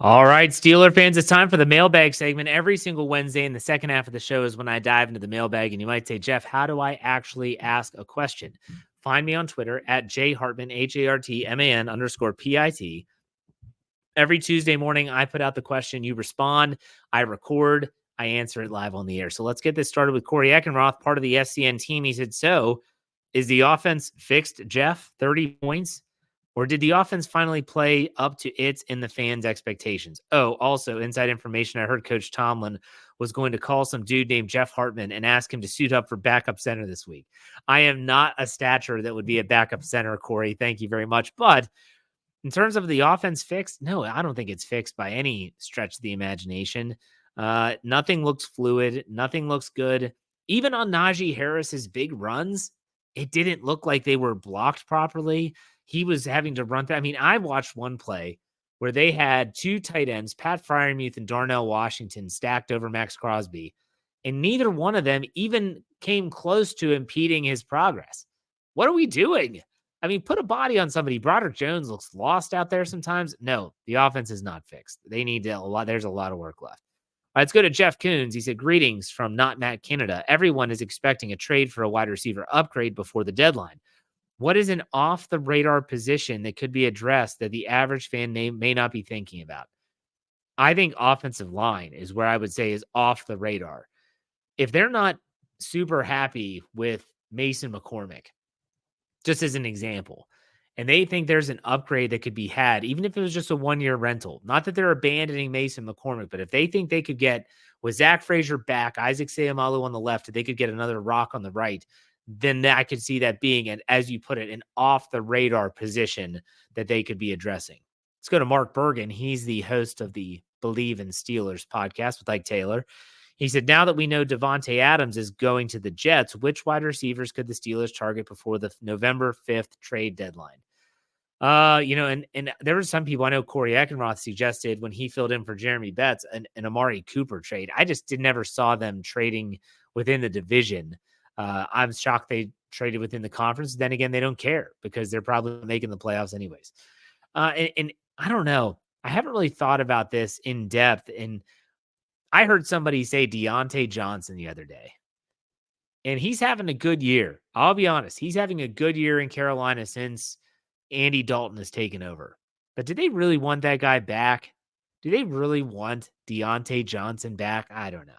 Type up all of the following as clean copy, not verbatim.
All right, Steeler fans, it's time for the mailbag segment. Every single Wednesday in the second half of the show is when I dive into the mailbag. And you might say, Jeff, how do I actually ask a question? Find me on Twitter at jhartman, HARTMAN_PIT. Every Tuesday morning, I put out the question. You respond, I record, I answer it live on the air. So let's get this started with Corey Eckenroth, part of the SCN team. He said, so is the offense fixed, Jeff? 30 points? Or did the offense finally play up to its and the fans' expectations? Oh, also, inside information, I heard Coach Tomlin was going to call some dude named Jeff Hartman and ask him to suit up for backup center this week. I am not a stature that would be a backup center, Corey. Thank you very much. But in terms of the offense fixed, no, I don't think it's fixed by any stretch of the imagination. Nothing looks fluid. Nothing looks good. Even on Najee Harris's big runs, it didn't look like they were blocked properly. He was having to run through. I mean, I watched one play where they had two tight ends, Pat Freiermuth and Darnell Washington, stacked over Max Crosby, and neither one of them even came close to impeding his progress. What are we doing? I mean, put a body on somebody. Broderick Jones looks lost out there sometimes. No, the offense is not fixed. They need a lot. There's a lot of work left. All right, let's go to Jeff Coons. He said, greetings from Not Matt Canada. Everyone is expecting a trade for a wide receiver upgrade before the deadline. What is an off-the-radar position that could be addressed that the average fan may not be thinking about? I think offensive line is where I would say is off the radar. If they're not super happy with Mason McCormick, just as an example, and they think there's an upgrade that could be had, even if it was just a one-year rental, not that they're abandoning Mason McCormick, but if they think they could get, with Zach Frazier back, Isaac Seumalo on the left, if they could get another rock on the right, then I could see that being, an, as you put it, an off-the-radar position that they could be addressing. Let's go to Mark Bergen. He's the host of the Believe in Steelers podcast with Ike Taylor. He said, now that we know Davante Adams is going to the Jets, which wide receivers could the Steelers target before the November 5th trade deadline? And there were some people, I know Corey Eckenroth suggested when he filled in for Jeremy Betts, an Amari Cooper trade. I just never saw them trading within the division. I'm shocked they traded within the conference. Then again, they don't care because they're probably making the playoffs anyways. And I don't know. I haven't really thought about this in depth. And I heard somebody say Deontay Johnson the other day. And he's having a good year. I'll be honest. He's having a good year in Carolina since Andy Dalton has taken over. But did they really want that guy back? Do they really want Deontay Johnson back? I don't know.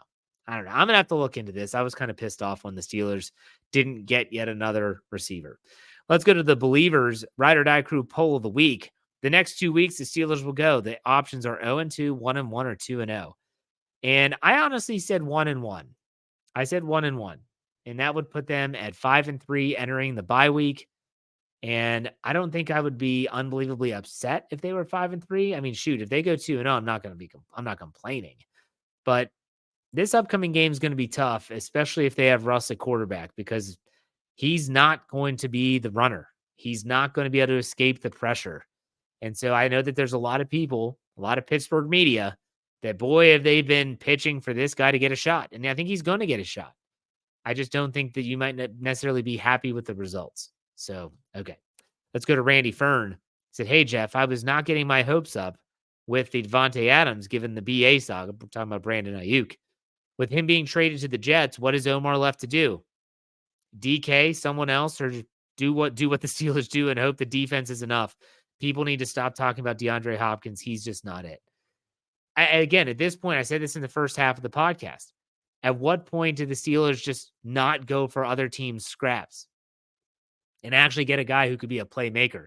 I'm going to have to look into this. I was kind of pissed off when the Steelers didn't get yet another receiver. Let's go to the Believers Ride or Die Crew poll of the week. The next 2 weeks, the Steelers will go. The options are 0-2, 1-1, or 2-0. And I honestly said 1-1. I said 1-1. And that would put them at 5-3 entering the bye week. And I don't think I would be unbelievably upset if they were 5-3. I mean, shoot, if they go 2-0, I'm not complaining. But this upcoming game is going to be tough, especially if they have Russ at quarterback, because he's not going to be the runner. He's not going to be able to escape the pressure. And so I know that there's a lot of people, a lot of Pittsburgh media, that, boy, have they been pitching for this guy to get a shot. And I think he's going to get a shot. I just don't think that you might not necessarily be happy with the results. So, okay. Let's go to Randy Fern. He said, hey, Jeff, I was not getting my hopes up with the Davante Adams given the BA saga. We're talking about Brandon Ayuk. With him being traded to the Jets, what is Omar left to do? DK, someone else, or do what the Steelers do and hope the defense is enough? People need to stop talking about DeAndre Hopkins. He's just not it. Again, at this point, I said this in the first half of the podcast. At what point did the Steelers just not go for other teams' scraps and actually get a guy who could be a playmaker?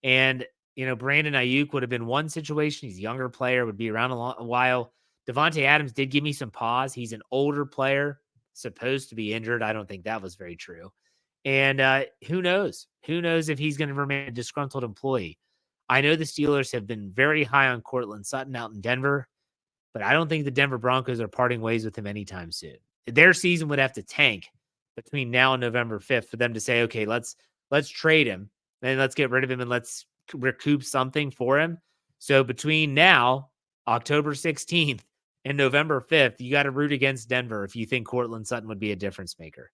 And, Brandon Ayuk would have been one situation. He's a younger player, would be around a while. Davante Adams did give me some pause. He's an older player, supposed to be injured. I don't think that was very true. And who knows? Who knows if he's going to remain a disgruntled employee? I know the Steelers have been very high on Cortland Sutton out in Denver, but I don't think the Denver Broncos are parting ways with him anytime soon. Their season would have to tank between now and November 5th for them to say, okay, let's trade him and let's get rid of him and let's recoup something for him. So between now, October 16th, and November 5th, you got to root against Denver if you think Cortland Sutton would be a difference maker.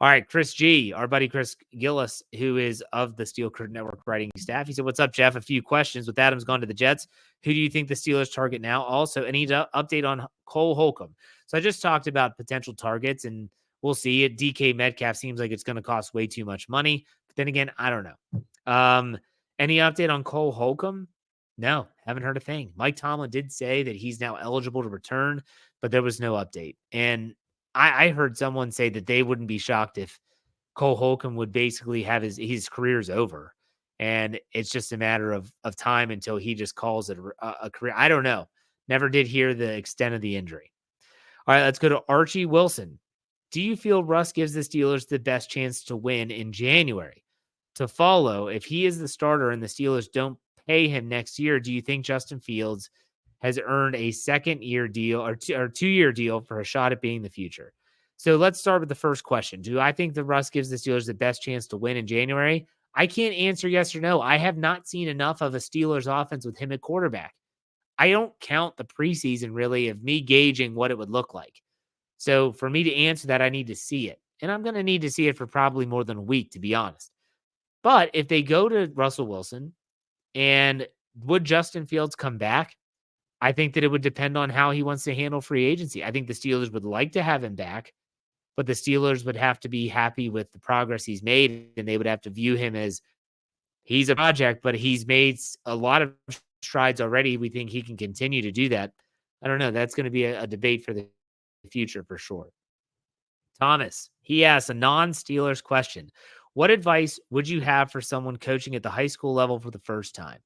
All right, Chris G, our buddy Chris Gillis, who is of the Steel Curtain Network writing staff. He said, "What's up, Jeff? A few questions. With Adams gone to the Jets, who do you think the Steelers target now? Also, any update on Cole Holcomb?" So I just talked about potential targets, and we'll see. It DK Metcalf seems like it's going to cost way too much money. But then again, I don't know. Any update on Cole Holcomb? No, haven't heard a thing. Mike Tomlin did say that he's now eligible to return, but there was no update. And I heard someone say that they wouldn't be shocked if Cole Holcomb would basically have his career's over. And it's just a matter of time until he just calls it a career. I don't know. Never did hear the extent of the injury. All right, let's go to Archie Wilson. Do you feel Russ gives the Steelers the best chance to win in January? To follow, if he is the starter and the Steelers don't pay him next year, do you think Justin Fields has earned a second-year deal or two-year deal for a shot at being the future? So let's start with the first question. Do I think that Russ gives the Steelers the best chance to win in January? I can't answer yes or no. I have not seen enough of a Steelers offense with him at quarterback. I don't count the preseason really of me gauging what it would look like. So for me to answer that, I need to see it. And I'm going to need to see it for probably more than a week, to be honest. But if they go to Russell Wilson and would Justin Fields come back? I think that it would depend on how he wants to handle free agency. I think the Steelers would like to have him back, but the Steelers would have to be happy with the progress he's made, and they would have to view him as he's a project, but he's made a lot of strides already. We think he can continue to do that. I don't know. That's going to be a debate for the future for sure. Thomas, he asks a non-Steelers question. What advice would you have for someone coaching at the high school level for the first time?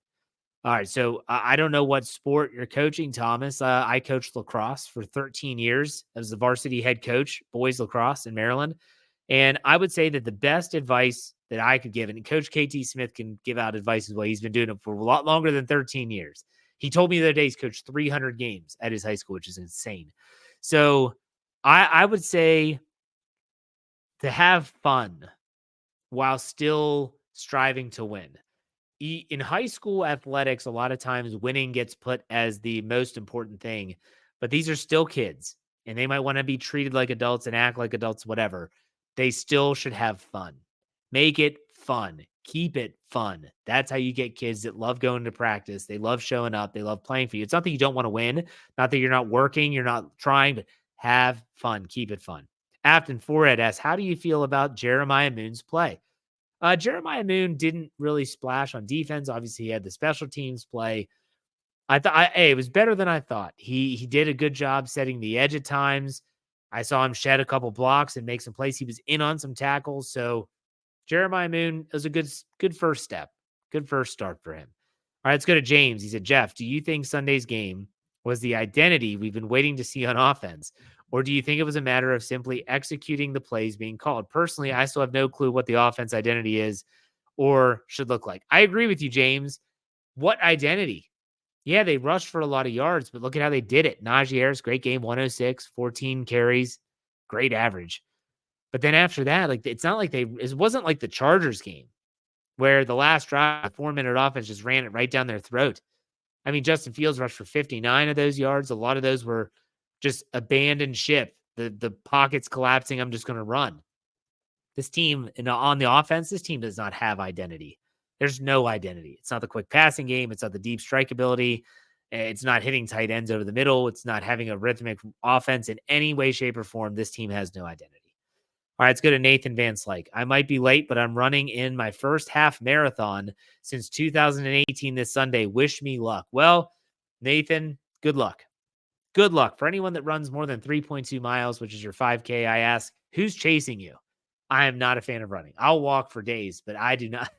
All right, so I don't know what sport you're coaching, Thomas. I coached lacrosse for 13 years as the varsity head coach, boys lacrosse in Maryland. And I would say that the best advice that I could give, and Coach KT Smith can give out advice as well. He's been doing it for a lot longer than 13 years. He told me the other day he's coached 300 games at his high school, which is insane. So I would say to have fun while still striving to win. In high school athletics, a lot of times winning gets put as the most important thing, but these are still kids and they might want to be treated like adults and act like adults, whatever. They still should have fun. Make it fun. Keep it fun. That's how you get kids that love going to practice. They love showing up. They love playing for you. It's not that you don't want to win, not that you're not working, you're not trying, but have fun. Keep it fun. Afton Forehead asks, how do you feel about Jeremiah Moon's play? Jeremiah Moon didn't really splash on defense. Obviously, he had the special teams play. I thought it was better than I thought. He did a good job setting the edge at times. I saw him shed a couple blocks and make some plays. He was in on some tackles. So Jeremiah Moon was a good first step. Good first start for him. All right, let's go to James. He said, Jeff, do you think Sunday's game was the identity we've been waiting to see on offense? Or do you think it was a matter of simply executing the plays being called? Personally, I still have no clue what the offense identity is or should look like. I agree with you, James. What identity? Yeah, they rushed for a lot of yards, but look at how they did it. Najee Harris, great game, 106, 14 carries, great average. But then after that, it's not like it wasn't like the Chargers game where the last drive, the 4-minute offense just ran it right down their throat. I mean, Justin Fields rushed for 59 of those yards. A lot of those were just abandoned ship. The pocket's collapsing. I'm just going to run. This team on the offense, this team does not have identity. There's no identity. It's not the quick passing game. It's not the deep strike ability. It's not hitting tight ends over the middle. It's not having a rhythmic offense in any way, shape, or form. This team has no identity. All right, let's go to Nathan Van Slyke. I might be late, but I'm running in my first half marathon since 2018 this Sunday. Wish me luck. Well, Nathan, good luck. Good luck. For anyone that runs more than 3.2 miles, which is your 5K, I ask, who's chasing you? I am not a fan of running. I'll walk for days, but I do not.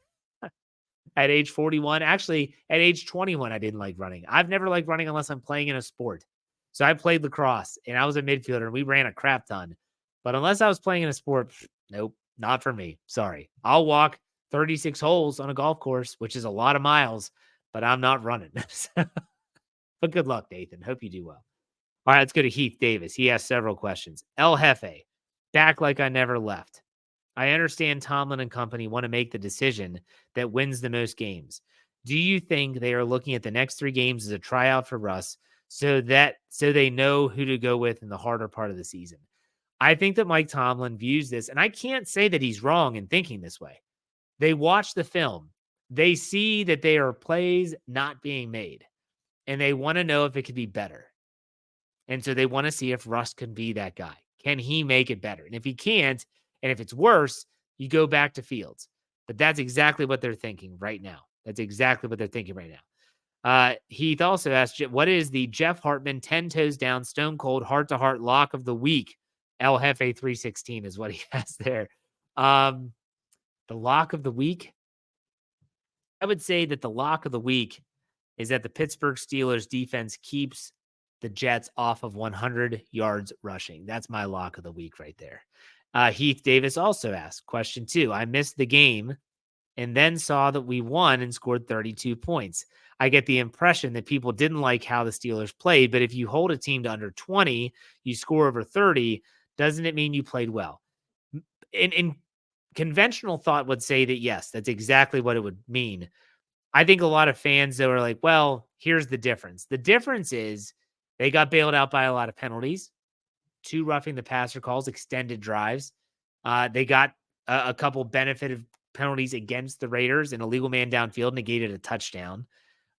At age 41, actually, at age 21, I didn't like running. I've never liked running unless I'm playing in a sport. So I played lacrosse, and I was a midfielder, and we ran a crap ton. But unless I was playing in a sport, nope, not for me. Sorry. I'll walk 36 holes on a golf course, which is a lot of miles, but I'm not running. But good luck, Nathan. Hope you do well. All right, let's go to Heath Davis. He asked several questions. El Jefe, back like I never left. I understand Tomlin and company want to make the decision that wins the most games. Do you think they are looking at the next 3 games as a tryout for Russ so they know who to go with in the harder part of the season? I think that Mike Tomlin views this, and I can't say that he's wrong in thinking this way. They watch the film. They see that there are plays not being made, and they want to know if it could be better. And so they want to see if Russ can be that guy. Can he make it better? And if he can't, and if it's worse, you go back to Fields. But that's exactly what they're thinking right now. That's exactly what they're thinking right now. Heath also asked, what is the Jeff Hartman 10 toes down, stone cold, heart to heart lock of the week? El Jefe 316 is what he has there. The lock of the week. I would say that the lock of the week is that the Pittsburgh Steelers defense keeps the Jets off of 100 yards rushing. That's my lock of the week right there. Heath Davis also asked, question 2. I missed the game and then saw that we won and scored 32 points. I get the impression that people didn't like how the Steelers played, but if you hold a team to under 20, you score over 30, doesn't it mean you played well? In conventional thought would say that, yes, that's exactly what it would mean. I think a lot of fans that were like, well, here's the difference. The difference is they got bailed out by a lot of penalties, 2 roughing the passer calls, extended drives. They got a couple benefited penalties against the Raiders. An illegal man downfield negated a touchdown.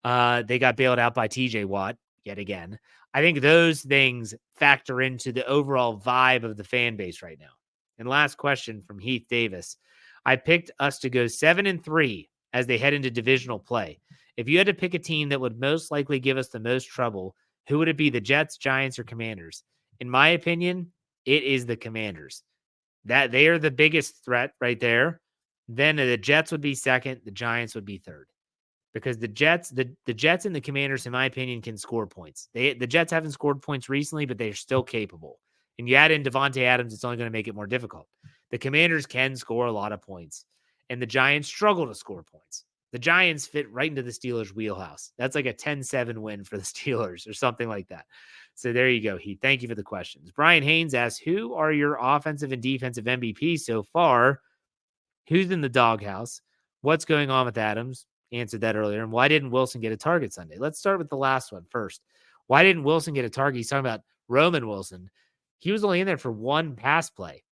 They got bailed out by TJ Watt yet again. I think those things factor into the overall vibe of the fan base right now. And last question from Heath Davis. I picked us to go 7-3 as they head into divisional play. If you had to pick a team that would most likely give us the most trouble, who would it be, the Jets, Giants, or Commanders? In my opinion, it is the Commanders. That they are the biggest threat right there. Then the Jets would be second, the Giants would be third. Because the Jets and the Commanders, in my opinion, can score points. The Jets haven't scored points recently, but they're still capable. And you add in Devontae Adams, it's only going to make it more difficult. The Commanders can score a lot of points, and the Giants struggle to score points. The Giants fit right into the Steelers' wheelhouse. That's like a 10-7 win for the Steelers or something like that. So there you go, Heath. Thank you for the questions. Brian Haynes asks, who are your offensive and defensive MVPs so far? Who's in the doghouse? What's going on with Adams? Answered that earlier. And why didn't Wilson get a target Sunday? Let's start with the last one first. Why didn't Wilson get a target? He's talking about Roman Wilson. He was only in there for one pass play.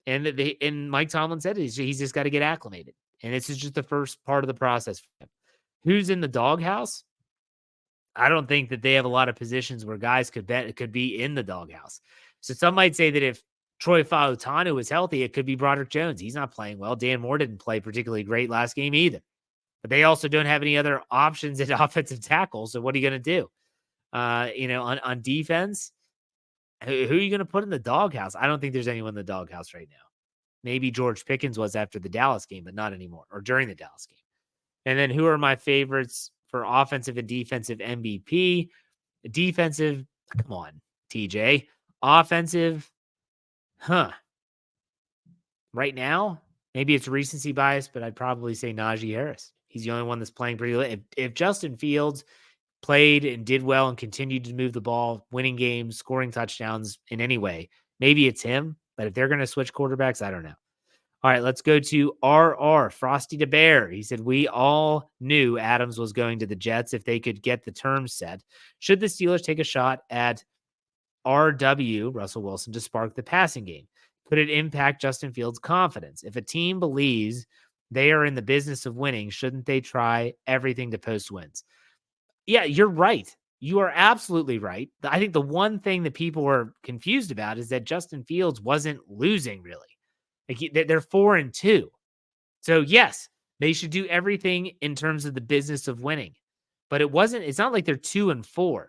And Mike Tomlin said he's just got to get acclimated. And this is just the first part of the process for him. Who's in the doghouse? I don't think that they have a lot of positions where guys could be in the doghouse. So some might say that if Troy Fautanu was healthy, it could be Broderick Jones. He's not playing well. Dan Moore didn't play particularly great last game either. But they also don't have any other options at offensive tackle. So what are you going to do? On defense, who are you going to put in the doghouse? I don't think there's anyone in the doghouse right now. Maybe George Pickens was after the Dallas game, but not anymore, or during the Dallas game. And then who are my favorites for offensive and defensive MVP? Defensive, come on, TJ. Offensive, right now, maybe it's recency bias, but I'd probably say Najee Harris. He's the only one that's playing pretty late. If Justin Fields played and did well and continued to move the ball, winning games, scoring touchdowns in any way, maybe it's him. But if they're going to switch quarterbacks, I don't know. All right, let's go to RR, Frosty the Bear. He said, we all knew Adams was going to the Jets if they could get the terms set. Should the Steelers take a shot at RW, Russell Wilson, to spark the passing game? Could it impact Justin Fields' confidence? If a team believes they are in the business of winning, shouldn't they try everything to post wins? Yeah, you're right. You are absolutely right. I think the one thing that people were confused about is that Justin Fields wasn't losing really. Like they're 4-2. So yes, they should do everything in terms of the business of winning. But it's not like they're 2-4.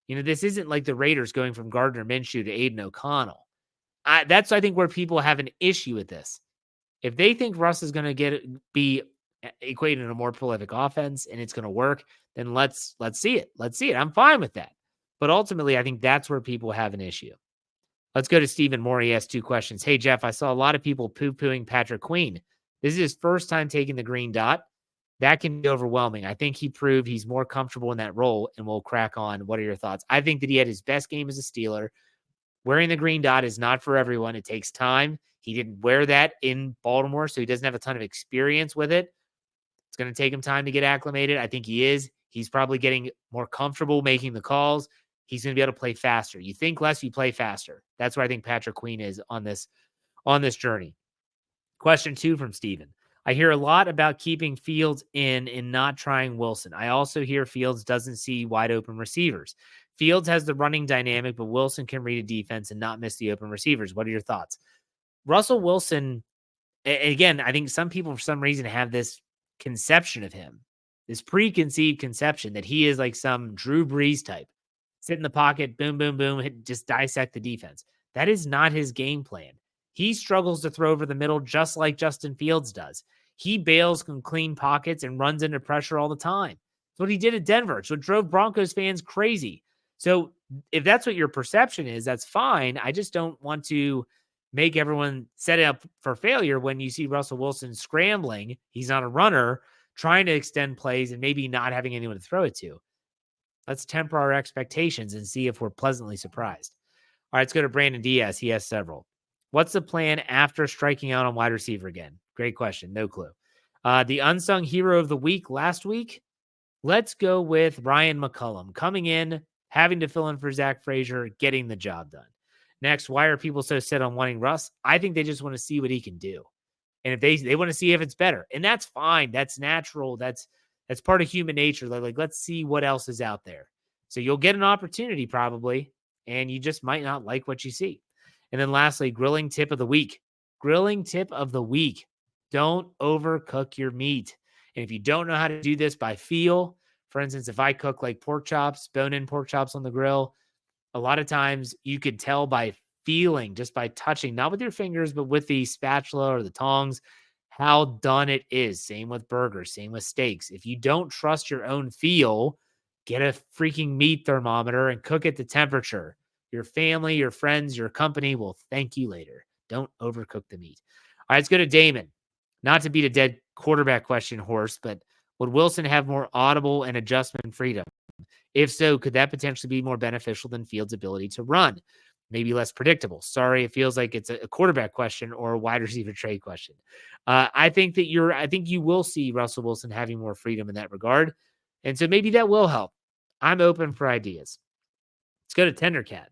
This isn't like the Raiders going from Gardner Minshew to Aiden O'Connell. That's, I think, where people have an issue with this. If they think Russ is going to be equated in a more prolific offense and it's going to work, then let's see it. Let's see it. I'm fine with that. But ultimately, I think that's where people have an issue. Let's go to Stephen Moore. He asked 2 questions. Hey, Jeff, I saw a lot of people poo-pooing Patrick Queen. This is his first time taking the green dot. That can be overwhelming. I think he proved he's more comfortable in that role and will crack on. What are your thoughts? I think that he had his best game as a Steeler. Wearing the green dot is not for everyone. It takes time. He didn't wear that in Baltimore, so he doesn't have a ton of experience with it. It's going to take him time to get acclimated. I think he is. He's probably getting more comfortable making the calls. he's going to be able to play faster. You think less, you play faster. That's where I think Patrick Queen is on this journey. Question 2 from Steven. I hear a lot about keeping Fields in and not trying Wilson. I also hear Fields doesn't see wide open receivers. Fields has the running dynamic, but Wilson can read a defense and not miss the open receivers. What are your thoughts? Russell Wilson, again, I think some people for some reason have this conception of him, this preconceived conception that he is like some Drew Brees type. Sit in the pocket, boom, boom, boom, just dissect the defense. That is not his game plan. He struggles to throw over the middle just like Justin Fields does. He bails from clean pockets and runs into pressure all the time. That's what he did at Denver. It's what drove Broncos fans crazy. So if that's what your perception is, that's fine. I just don't want to make everyone set up for failure when you see Russell Wilson scrambling. He's not a runner, trying to extend plays and maybe not having anyone to throw it to. Let's temper our expectations and see if we're pleasantly surprised. All right, let's go to Brandon Diaz. He has several. What's the plan after striking out on wide receiver again? Great question. No clue. The unsung hero of the week last week. Let's go with Ryan McCullum coming in, having to fill in for Zach Frazier, getting the job done. Next, why are people so set on wanting Russ? I think they just want to see what he can do. And if they want to see if it's better. And that's fine. That's natural. That's part of human nature. Like, let's see what else is out there. So you'll get an opportunity probably, and you just might not like what you see. And then lastly, grilling tip of the week. Grilling tip of the week. Don't overcook your meat. And if you don't know how to do this by feel, for instance, if I cook like pork chops, bone-in pork chops on the grill, a lot of times you could tell by feeling, just by touching, not with your fingers, but with the spatula or the tongs, how done it is. Same with burgers, same with steaks. If you don't trust your own feel, get a freaking meat thermometer and cook at the temperature. Your family, your friends, your company will thank you later. Don't overcook the meat. All right, let's go to Damon. Not to beat a dead quarterback question horse, but would Wilson have more audible and adjustment freedom? If so, could that potentially be more beneficial than Fields' ability to run? Maybe less predictable. Sorry, it feels like it's a quarterback question or a wide receiver trade question. I think you will see Russell Wilson having more freedom in that regard. And so maybe that will help. I'm open for ideas. Let's go to Tendercat.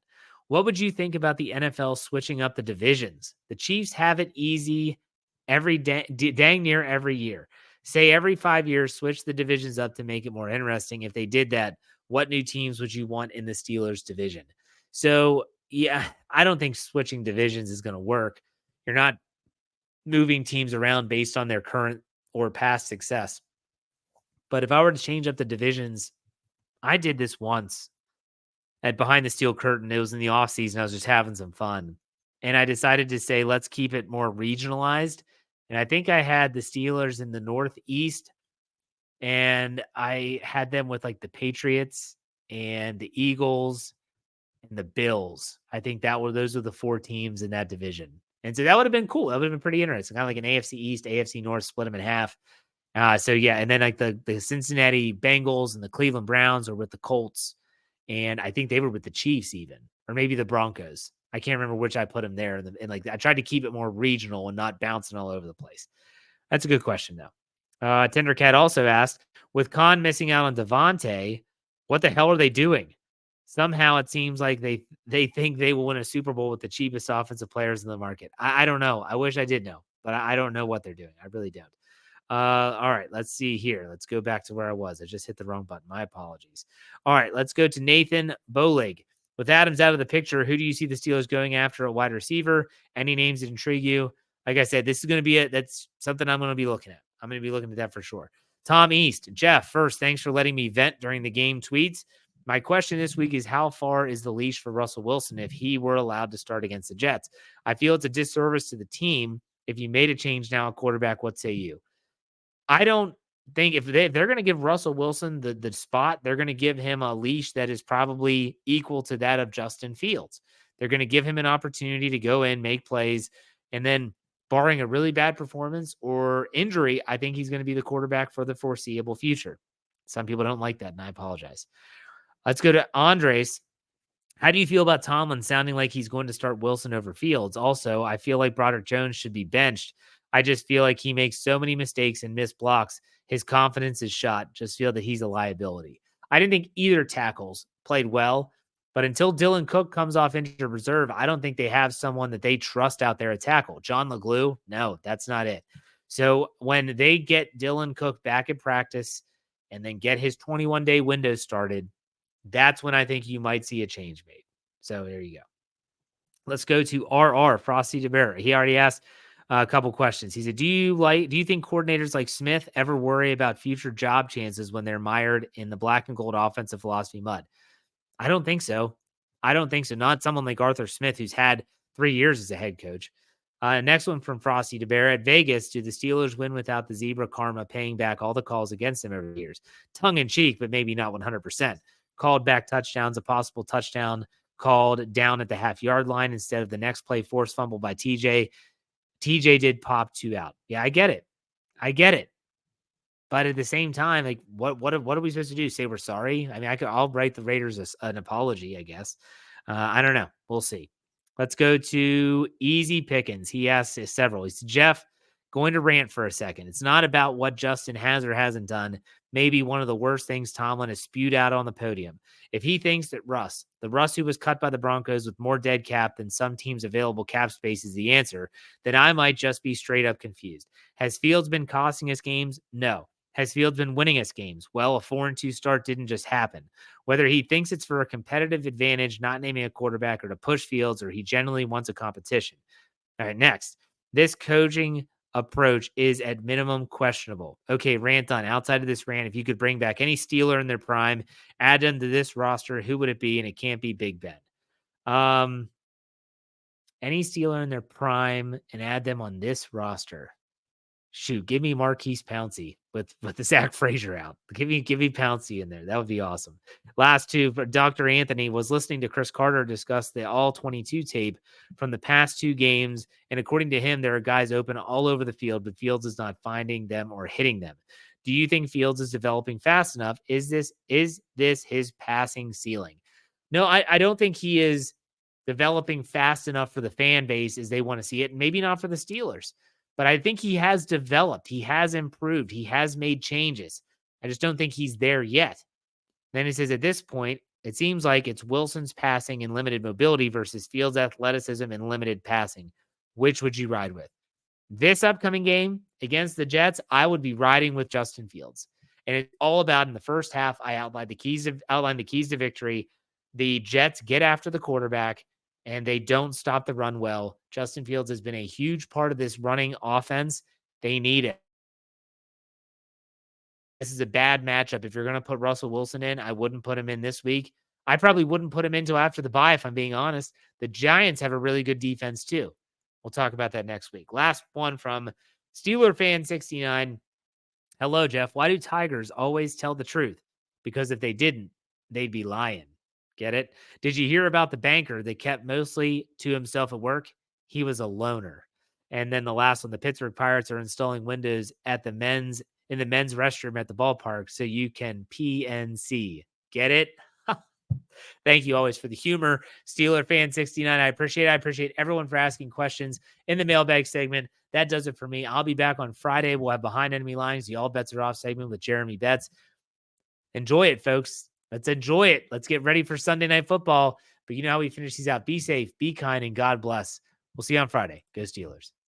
What would you think about the NFL switching up the divisions? The Chiefs have it easy dang near every year. Say every 5 years, switch the divisions up to make it more interesting. If they did that, what new teams would you want in the Steelers division? So, yeah, I don't think switching divisions is going to work. You're not moving teams around based on their current or past success. But if I were to change up the divisions, I did this once at Behind the Steel Curtain. It was in the offseason. I was just having some fun. And I decided to say, let's keep it more regionalized. And I think I had the Steelers in the Northeast, and I had them with like the Patriots and the Eagles and the Bills. I think those were the 4 teams in that division. And so that would have been cool. That would have been pretty interesting. Kind of like an AFC East, AFC North, split them in half. So yeah, and then like the Cincinnati Bengals and the Cleveland Browns are with the Colts. And I think they were with the Chiefs even, or maybe the Broncos. I can't remember which I put them there. And like I tried to keep it more regional and not bouncing all over the place. That's a good question, though. Tendercat also asked, with Khan missing out on Devontae, what the hell are they doing? Somehow it seems like they think they will win a Super Bowl with the cheapest offensive players in the market. I don't know. I wish I did know, but I don't know what they're doing. I really don't. All right, let's see here. Let's go back to where I was. I just hit the wrong button. My apologies. All right, let's go to Nathan Bolig. With Adams out of the picture, who do you see the Steelers going after at wide receiver? Any names that intrigue you? Like I said, this is going to be that's something I'm going to be looking at. I'm going to be looking at that for sure. Tom East. Jeff, first, thanks for letting me vent during the game tweets. My question this week is, how far is the leash for Russell Wilson if he were allowed to start against the Jets? I feel it's a disservice to the team. If you made a change now at quarterback, what say you? I don't think if they're going to give Russell Wilson the spot, they're going to give him a leash that is probably equal to that of Justin Fields. They're going to give him an opportunity to go in, make plays, and then barring a really bad performance or injury, I think he's going to be the quarterback for the foreseeable future. Some people don't like that, and I apologize. Let's go to Andres. How do you feel about Tomlin sounding like he's going to start Wilson over Fields? Also, I feel like Broderick Jones should be benched. I just feel like he makes so many mistakes and missed blocks. His confidence is shot. Just feel that he's a liability. I didn't think either tackles played well. But until Dylan Cook comes off injured reserve, I don't think they have someone that they trust out there at tackle. John LeGlue, no, that's not it. So when they get Dylan Cook back in practice and then get his 21-day window started, that's when I think you might see a change made. So there you go. Let's go to RR Frosty DeBear. He already asked a couple questions. He said, do you think coordinators like Smith ever worry about future job chances when they're mired in the black and gold offensive philosophy mud? I don't think so. I don't think so. Not someone like Arthur Smith, who's had 3 years as a head coach. Next one from Frosty DeBear. At Vegas, do the Steelers win without the zebra karma paying back all the calls against them over the years? Tongue in cheek, but maybe not 100%. Called back touchdowns, a possible touchdown called down at the half-yard line instead of the next play forced fumble by TJ. TJ did pop 2 out. Yeah, I get it. I get it. But at the same time, like, what are we supposed to do? Say we're sorry? I mean, I'll write the Raiders an apology, I guess. I don't know. We'll see. Let's go to Easy Pickens. He asks several. He said, Jeff, going to rant for a second. It's not about what Justin has or hasn't done. Maybe one of the worst things Tomlin has spewed out on the podium. If he thinks that the Russ who was cut by the Broncos with more dead cap than some teams' available cap space is the answer, then I might just be straight up confused. Has Fields been costing us games? No. Has Fields been winning us games? Well, a 4-2 start didn't just happen. Whether he thinks it's for a competitive advantage, not naming a quarterback, or to push Fields, or he generally wants a competition. All right, next. This coaching approach is at minimum questionable. Okay, rant on. Outside of this rant, if you could bring back any Steeler in their prime, add them to this roster, who would it be? And it can't be Big Ben. Any Steeler in their prime and add them on this roster. Shoot, give me Marquise Pouncey with the Zach Frazier out. Give me Pouncey in there. That would be awesome. Last two, but Dr. Anthony was listening to Chris Carter discuss the all 22 tape from the past 2 games. And according to him, there are guys open all over the field, but Fields is not finding them or hitting them. Do you think Fields is developing fast enough? Is this his passing ceiling? No, I don't think he is developing fast enough for the fan base as they want to see it. Maybe not for the Steelers. But I think he has developed. He has improved. He has made changes. I just don't think he's there yet. Then he says, at this point, it seems like it's Wilson's passing and limited mobility versus Fields' athleticism and limited passing. Which would you ride with? This upcoming game against the Jets, I would be riding with Justin Fields. And it's all about, in the first half, I outlined the keys to victory. The Jets get after the quarterback, and they don't stop the run well. Justin Fields has been a huge part of this running offense. They need it. This is a bad matchup. If you're going to put Russell Wilson in, I wouldn't put him in this week. I probably wouldn't put him in until after the bye, if I'm being honest. The Giants have a really good defense, too. We'll talk about that next week. Last one from Steeler Fan 69. Hello, Jeff. Why do Tigers always tell the truth? Because if they didn't, they'd be lying. Get it? Did you hear about the banker that kept mostly to himself at work? He was a loner. And then the last one, the Pittsburgh Pirates are installing windows in the men's restroom at the ballpark so you can PNC. Get it? Thank you always for the humor. Steeler Fan 69. I appreciate it. I appreciate everyone for asking questions in the mailbag segment. That does it for me. I'll be back on Friday. We'll have Behind Enemy Lines, the All Bets Are Off segment with Jeremy Betts. Enjoy it, folks. Let's enjoy it. Let's get ready for Sunday Night Football. But you know how we finish these out. Be safe, be kind, and God bless. We'll see you on Friday. Go Steelers.